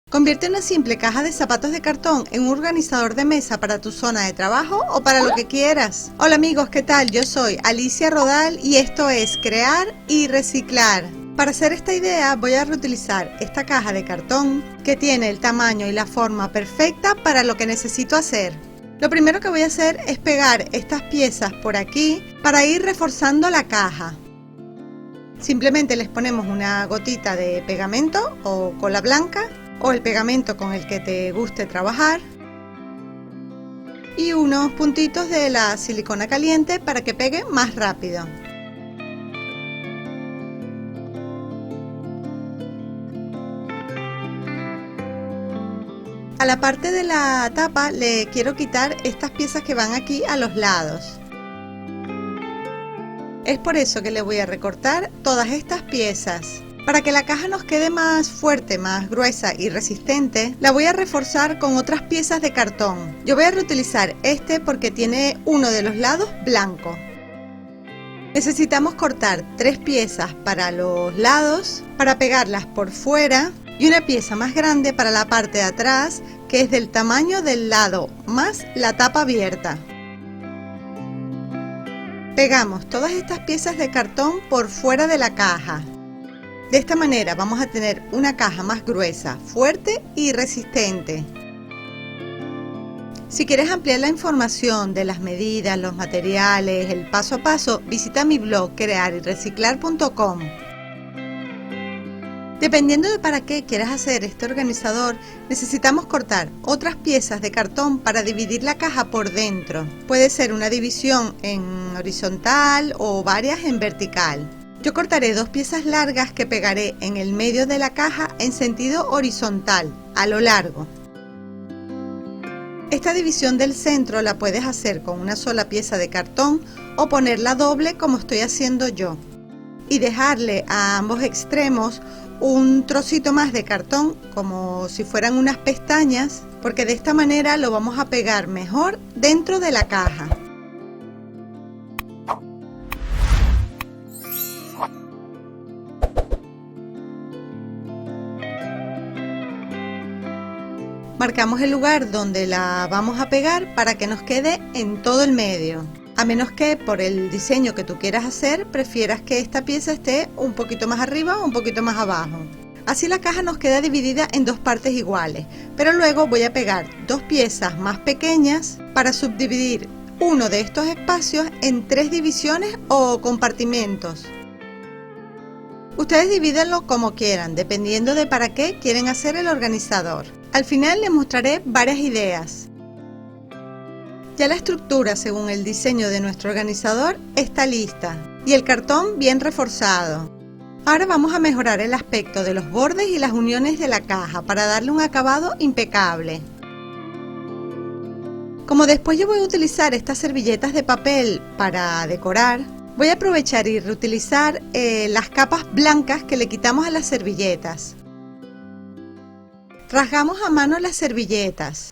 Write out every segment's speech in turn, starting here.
Convierte una simple caja de zapatos de cartón en un organizador de mesa para tu zona de trabajo o para lo que quieras. Hola amigos, ¿qué tal? Yo soy Alicia Rodal y esto es Crear y Reciclar. Para hacer esta idea voy a reutilizar esta caja de cartón que tiene el tamaño y la forma perfecta para lo que necesito hacer. Lo primero que voy a hacer es pegar estas piezas por aquí para ir reforzando la caja. Simplemente les ponemos una gotita de pegamento o cola blanca o el pegamento con el que te guste trabajar y unos puntitos de la silicona caliente para que pegue más rápido. A la parte de la tapa le quiero quitar estas piezas que van aquí a los lados. Es por eso que le voy a recortar todas estas piezas. Para que la caja nos quede más fuerte, más gruesa y resistente, la voy a reforzar con otras piezas de cartón. Yo voy a reutilizar este porque tiene uno de los lados blanco. Necesitamos cortar 3 piezas para los lados, para pegarlas por fuera, y una pieza más grande para la parte de atrás, que es del tamaño del lado, más la tapa abierta. Pegamos todas estas piezas de cartón por fuera de la caja. De esta manera vamos a tener una caja más gruesa, fuerte y resistente. Si quieres ampliar la información de las medidas, los materiales, el paso a paso, visita mi blog crearyreciclar.com. Dependiendo de para qué quieras hacer este organizador, necesitamos cortar otras piezas de cartón para dividir la caja por dentro. Puede ser una división en horizontal o varias en vertical. Yo cortaré 2 piezas largas que pegaré en el medio de la caja en sentido horizontal, a lo largo. Esta división del centro la puedes hacer con una sola pieza de cartón o ponerla doble como estoy haciendo yo. Y dejarle a ambos extremos un trocito más de cartón como si fueran unas pestañas, porque de esta manera lo vamos a pegar mejor dentro de la caja. Marcamos el lugar donde la vamos a pegar para que nos quede en todo el medio. A menos que por el diseño que tú quieras hacer, prefieras que esta pieza esté un poquito más arriba o un poquito más abajo. Así la caja nos queda dividida en 2 partes iguales, pero luego voy a pegar 2 piezas más pequeñas para subdividir uno de estos espacios en 3 divisiones o compartimentos. Ustedes divídenlo como quieran, dependiendo de para qué quieren hacer el organizador. Al final les mostraré varias ideas. Ya la estructura según el diseño de nuestro organizador está lista y el cartón bien reforzado. Ahora vamos a mejorar el aspecto de los bordes y las uniones de la caja para darle un acabado impecable. Como después yo voy a utilizar estas servilletas de papel para decorar, voy a aprovechar y reutilizar las capas blancas que le quitamos a las servilletas. Rasgamos a mano las servilletas.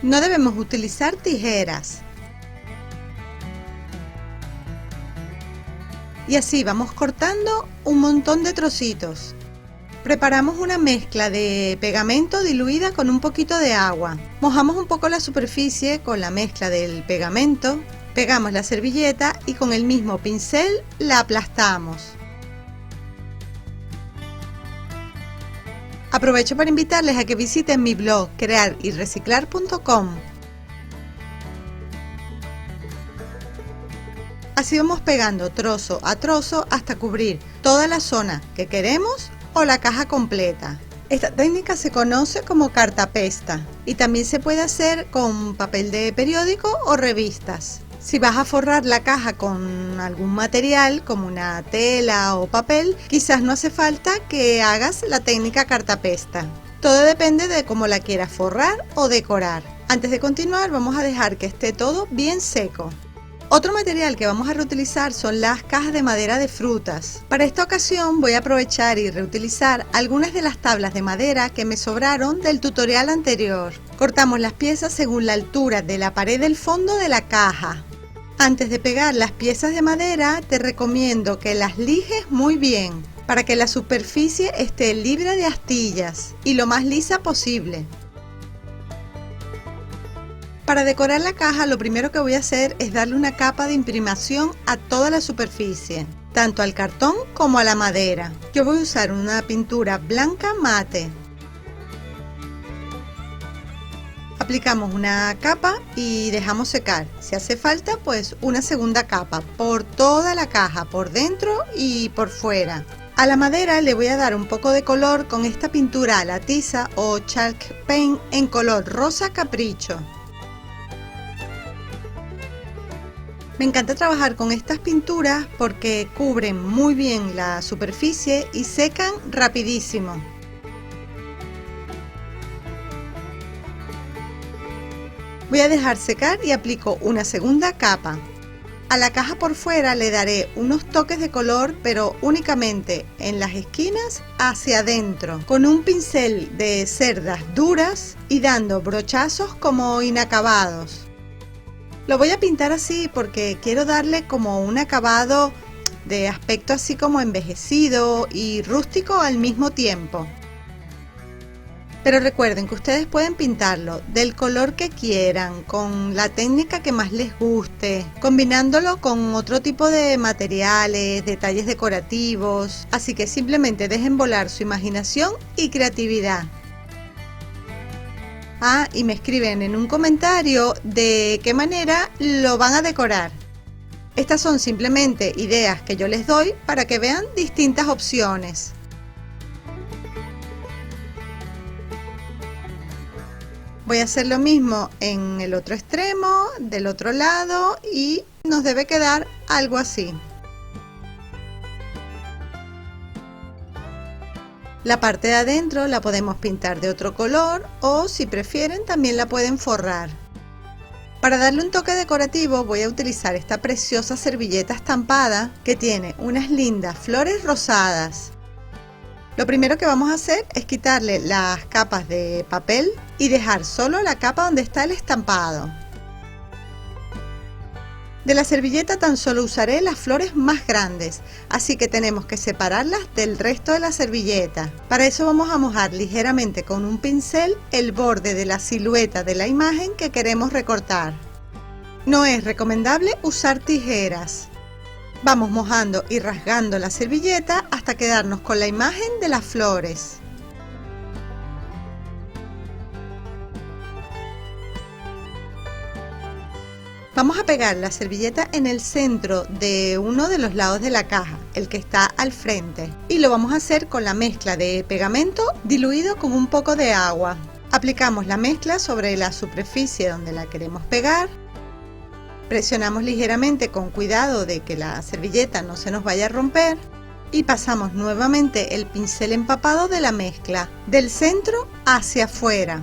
No debemos utilizar tijeras. Y así vamos cortando un montón de trocitos. Preparamos una mezcla de pegamento diluida con un poquito de agua. Mojamos un poco la superficie con la mezcla del pegamento. Pegamos la servilleta y con el mismo pincel la aplastamos. Aprovecho para invitarles a que visiten mi blog crearyreciclar.com. Así vamos pegando trozo a trozo hasta cubrir toda la zona que queremos o la caja completa. Esta técnica se conoce como cartapesta y también se puede hacer con papel de periódico o revistas. Si vas a forrar la caja con algún material como una tela o papel, quizás no hace falta que hagas la técnica cartapesta. Todo depende de cómo la quieras forrar o decorar. Antes de continuar vamos a dejar que esté todo bien seco. Otro material que vamos a reutilizar son las cajas de madera de frutas. Para esta ocasión voy a aprovechar y reutilizar algunas de las tablas de madera que me sobraron del tutorial anterior. Cortamos las piezas según la altura de la pared del fondo de la caja. Antes de pegar las piezas de madera te recomiendo que las lijes muy bien para que la superficie esté libre de astillas y lo más lisa posible. Para decorar la caja, lo primero que voy a hacer es darle una capa de imprimación a toda la superficie, tanto al cartón como a la madera. Yo voy a usar una pintura blanca mate. Aplicamos una capa y dejamos secar. Si hace falta, pues una segunda capa por toda la caja, por dentro y por fuera. A la madera le voy a dar un poco de color con esta pintura a la tiza o chalk paint en color rosa capricho. Me encanta trabajar con estas pinturas porque cubren muy bien la superficie y secan rapidísimo. Voy a dejar secar y aplico una segunda capa. A la caja por fuera le daré unos toques de color, pero únicamente en las esquinas hacia adentro, con un pincel de cerdas duras y dando brochazos como inacabados. Lo voy a pintar así porque quiero darle como un acabado de aspecto así como envejecido y rústico al mismo tiempo. Pero recuerden que ustedes pueden pintarlo del color que quieran, con la técnica que más les guste, combinándolo con otro tipo de materiales, detalles decorativos, así que simplemente dejen volar su imaginación y creatividad. Y me escriben en un comentario de qué manera lo van a decorar. Estas son simplemente ideas que yo les doy para que vean distintas opciones. Voy a hacer lo mismo en el otro extremo, del otro lado, y nos debe quedar algo así. La parte de adentro la podemos pintar de otro color o, si prefieren, también la pueden forrar. Para darle un toque decorativo voy a utilizar esta preciosa servilleta estampada que tiene unas lindas flores rosadas. Lo primero que vamos a hacer es quitarle las capas de papel y dejar solo la capa donde está el estampado. De la servilleta tan solo usaré las flores más grandes, así que tenemos que separarlas del resto de la servilleta. Para eso vamos a mojar ligeramente con un pincel el borde de la silueta de la imagen que queremos recortar. No es recomendable usar tijeras. Vamos mojando y rasgando la servilleta hasta quedarnos con la imagen de las flores. Vamos a pegar la servilleta en el centro de uno de los lados de la caja, el que está al frente, y lo vamos a hacer con la mezcla de pegamento diluido con un poco de agua. Aplicamos la mezcla sobre la superficie donde la queremos pegar. Presionamos ligeramente con cuidado de que la servilleta no se nos vaya a romper y pasamos nuevamente el pincel empapado de la mezcla del centro hacia afuera.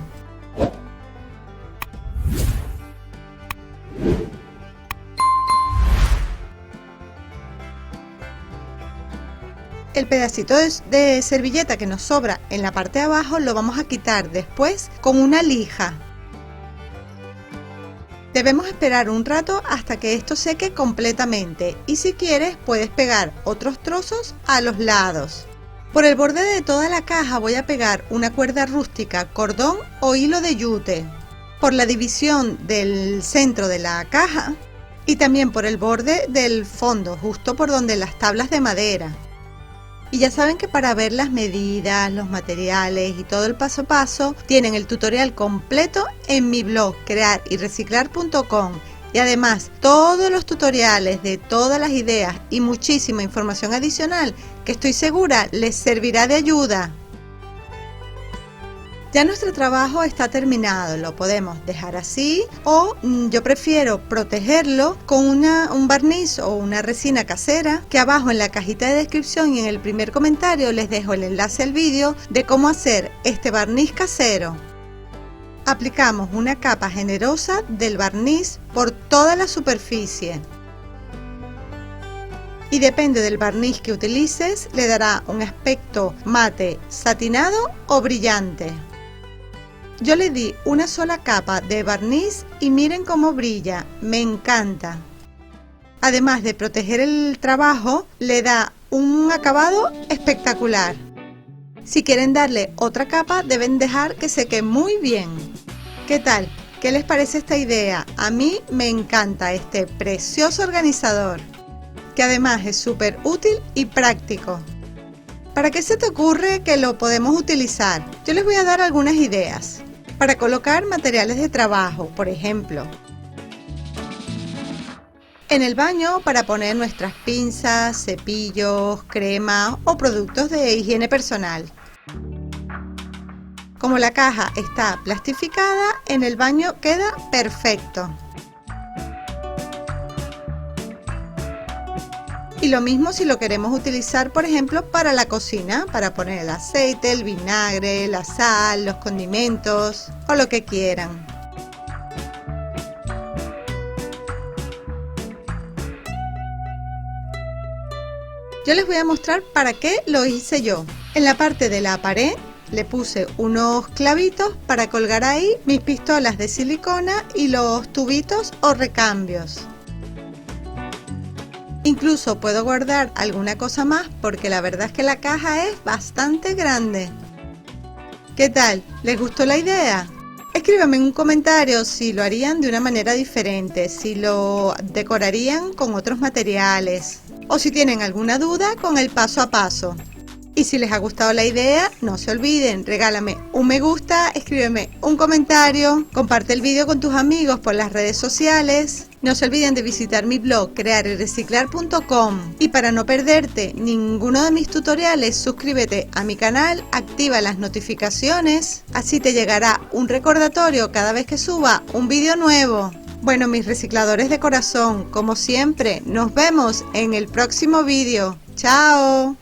El pedacito de servilleta que nos sobra en la parte de abajo lo vamos a quitar después con una lija. Debemos esperar un rato hasta que esto seque completamente y si quieres puedes pegar otros trozos a los lados. Por el borde de toda la caja voy a pegar una cuerda rústica, cordón o hilo de yute. Por la división del centro de la caja y también por el borde del fondo, justo por donde las tablas de madera. Y ya saben que para ver las medidas, los materiales y todo el paso a paso, tienen el tutorial completo en mi blog crearyreciclar.com. Y además, todos los tutoriales de todas las ideas y muchísima información adicional que estoy segura les servirá de ayuda. Ya nuestro trabajo está terminado, lo podemos dejar así o yo prefiero protegerlo con un barniz o una resina casera, que abajo en la cajita de descripción y en el primer comentario les dejo el enlace al vídeo de cómo hacer este barniz casero. Aplicamos una capa generosa del barniz por toda la superficie. Y depende del barniz que utilices, le dará un aspecto mate, satinado o brillante. Yo le di una sola capa de barniz y miren cómo brilla, me encanta. Además de proteger el trabajo, le da un acabado espectacular. Si quieren darle otra capa, deben dejar que seque muy bien. ¿Qué tal? ¿Qué les parece esta idea? A mí me encanta este precioso organizador, que además es súper útil y práctico. ¿Para qué se te ocurre que lo podemos utilizar? Yo les voy a dar algunas ideas. Para colocar materiales de trabajo, por ejemplo. En el baño para poner nuestras pinzas, cepillos, cremas o productos de higiene personal. Como la caja está plastificada, en el baño queda perfecto. Y lo mismo si lo queremos utilizar, por ejemplo, para la cocina, para poner el aceite, el vinagre, la sal, los condimentos o lo que quieran. Yo les voy a mostrar para qué lo hice yo. En la parte de la pared le puse unos clavitos para colgar ahí mis pistolas de silicona y los tubitos o recambios. Incluso puedo guardar alguna cosa más porque la verdad es que la caja es bastante grande. ¿Qué tal? ¿Les gustó la idea? Escríbanme en un comentario si lo harían de una manera diferente, si lo decorarían con otros materiales o si tienen alguna duda con el paso a paso. Y si les ha gustado la idea, no se olviden, regálame un me gusta, escríbeme un comentario, comparte el vídeo con tus amigos por las redes sociales. No se olviden de visitar mi blog crearyreciclar.com y para no perderte ninguno de mis tutoriales, suscríbete a mi canal, activa las notificaciones, así te llegará un recordatorio cada vez que suba un vídeo nuevo. Bueno, mis recicladores de corazón, como siempre, nos vemos en el próximo vídeo. ¡Chao!